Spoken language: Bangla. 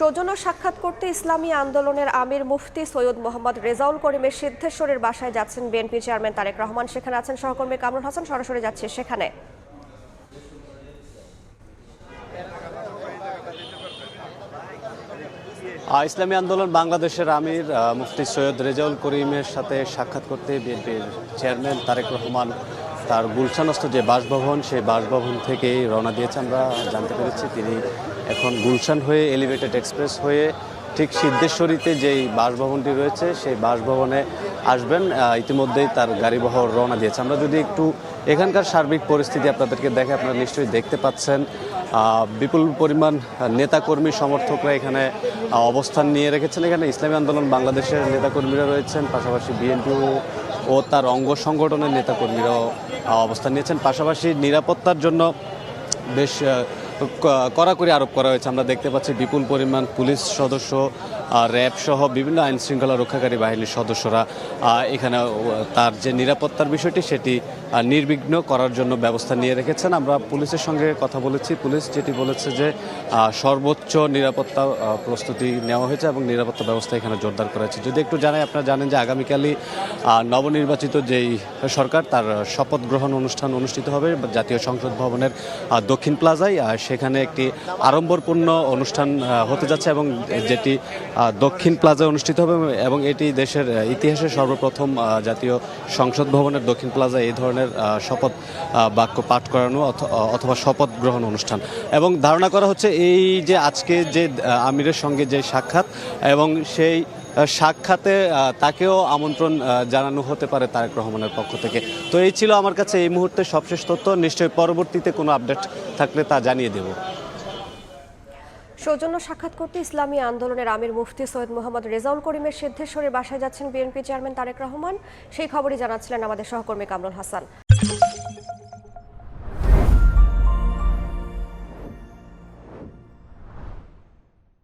সৌজন্য সাক্ষাৎ করতে ইসলামী আন্দোলনের আমির মুফতি সৈয়দ মোহাম্মদ রেজাউল করিমের সিদ্ধেশ্বরের বাসায় যাচ্ছেন বিএনপি চেয়ারম্যান তারেক রহমান। সেখানে আছেন সহকর্মী কামরুল হাসান। সরাসরি যাচ্ছে সেখানে। ইসলামী আন্দোলন বাংলাদেশের আমির মুফতি সৈয়দ রেজাউল করিমের সাথে সাক্ষাৎ করতে বিএনপির চেয়ারম্যান তারেক রহমান তার গুলশানস্থ যে বাসভবন, সেই বাসভবন থেকেই রওনা দিয়েছে। আমরা জানতে পেরেছি তিনি এখন গুলশান হয়ে এলিভেটেড এক্সপ্রেস হয়ে ঠিক সিদ্ধেশ্বরীতে যেই বাসভবনটি রয়েছে সেই বাসভবনে আসবেন। ইতিমধ্যেই তার গাড়িবহর রওনা দিয়েছে। আমরা যদি একটু এখানকার সার্বিক পরিস্থিতি আপনাদেরকে দেখে, আপনারা নিশ্চয়ই দেখতে পাচ্ছেন বিপুল পরিমাণ নেতাকর্মী সমর্থকরা এখানে অবস্থান নিয়ে রেখেছেন। এখানে ইসলামী আন্দোলন বাংলাদেশের নেতাকর্মীরা রয়েছেন, পাশাপাশি বিএনপি ও তার অঙ্গ সংগঠনের নেতাকর্মীরাও অবস্থান নিয়েছেন। পাশাপাশি নিরাপত্তার জন্য বেশ কড়াকড়ি আরোপ করা হয়েছে। আমরা দেখতে পাচ্ছি বিপুল পরিমাণ পুলিশ সদস্য, র্যাব সহ বিভিন্ন আইন শৃঙ্খলা রক্ষাকারী বাহিনীর সদস্যরা এখানে তার যে নিরাপত্তার বিষয়টি সেটি নির্বিঘ্ন করার জন্য ব্যবস্থা নিয়ে রেখেছেন। আমরা পুলিশের সঙ্গে কথা বলেছি। পুলিশ যেটি বলেছে যে সর্বোচ্চ নিরাপত্তা প্রস্তুতি নেওয়া হয়েছে এবং নিরাপত্তা ব্যবস্থা এখানে জোরদার করা হয়েছে। যদি একটু জানাই, আপনারা জানেন যে আগামীকালই নবনির্বাচিত যেই সরকার তার শপথ গ্রহণ অনুষ্ঠান অনুষ্ঠিত হবে জাতীয় সংসদ ভবনের দক্ষিণ প্লাজায়। সেখানে একটি আড়ম্বরপূর্ণ অনুষ্ঠান হতে যাচ্ছে এবং যেটি দক্ষিণ প্লাজায় অনুষ্ঠিত হবে এবং এটি দেশের ইতিহাসে সর্বপ্রথম জাতীয় সংসদ ভবনের দক্ষিণ প্লাজায় এই ধরনের শপথ বাক্য পাঠ করানো অথবা শপথ গ্রহণ অনুষ্ঠান। এবং ধারণা করা হচ্ছে এই যে আজকে যে আমিরের সঙ্গে যে সাক্ষাৎ এবং সেই সাক্ষাতে তাকেও আমন্ত্রণ জানানো হতে পারে তারেক রহমানের পক্ষ থেকে। তো এই ছিল আমার কাছে এই মুহূর্তে সবশেষ তথ্য। নিশ্চয়ই পরবর্তীতে কোনো আপডেট থাকলে তা জানিয়ে দেব। সৌজন্য সাক্ষাৎ করতে ইসলামী আন্দোলনের আমির মুফতি সৈয়দ মোহাম্মদ রেজাউল করিমের সিদ্ধেশ্বরের বাসায় যাচ্ছেন বিএনপি চেয়ারম্যান তারেক রহমান। সেই খবরই জানাচ্ছিলেন আমাদের সহকর্মী কামরুল হাসান।